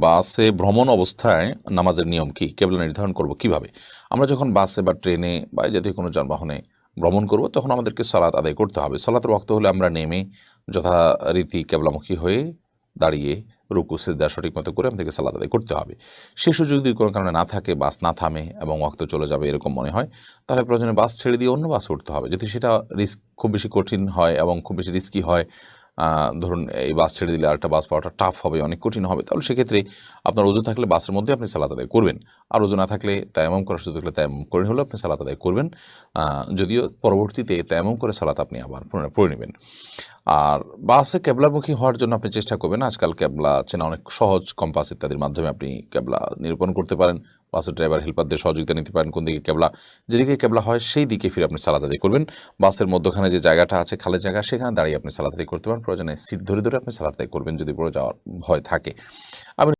বাসে ভ্রমণ অবস্থায় নামাজের নিয়ম কি, কেবলা নির্ধারণ করব কিভাবে? আমরা যখন বাসে বা ট্রেনে বা এই জাতীয় কোনো যানবাহনে ভ্রমণ করব তখন আমাদেরকে সালাত আদায় করতে হবে। সালাতের ওয়াক্ত হলে আমরা নেমে যথারীতি কেবলামুখী হয়ে দাঁড়িয়ে রুকু সিজদা সঠিক মতো করে আমাদেরকে সালাত আদায় করতে হবে। সে সুযোগ যদি কোনো কারণে না থাকে, বাস না থামে এবং ওয়াক্ত চলে যাবে এরকম মনে হয়, তাহলে প্রয়োজনে বাস ছেড়ে দিয়ে অন্য বাসে উঠতে হবে। যদি সেটা খুব বেশি কঠিন হয় এবং খুব বেশি রিস্কি হয়, ধরুন এই বাস ছেড়ে দিলে আরেকটা বাস পাওয়াটা টাফ হবে, অনেক কঠিন হবে, তাহলে সেক্ষেত্রে আপনার ওযু থাকলে বাসের মধ্যে আপনি সালাত আদায় করবেন। আর ওযু না থাকলে তায়াম্মুম করার সুযোগ থাকলে তায়াম্মুম করে হলেও আপনি সালাত আদায় করবেন। যদিও পরবর্তীতে তায়াম্মুম করে সালাত আপনি আবার পুনরায় পড়ে নেবেন। আর বাসে কেবলামুখী হওয়ার জন্য আপনি চেষ্টা করবেন, আজকাল কেবলা চেনা অনেক সহজ, কম্পাস ইত্যাদির মাধ্যমে আপনি কেবলা নিরূপণ করতে পারেন। বাসের ড্রাইভার হেল্পারদের সহযোগিতা নিতে পারেন, কোন দিকে কেবলা, যেদিকে কেবলা হয় সেই দিকে ফিরে আপনি সালাত আদায় করবেন। বাসের মধ্যখানে যে জায়গাটা আছে, খালের জায়গা, সেখানে দাঁড়িয়ে আপনি সালাত আদায় করতে পারেন। প্রয়োজনে সিট ধরে ধরে আপনি সালাত আদায় করবেন যদি পড়ে যাওয়ার ভয় থাকে। আমি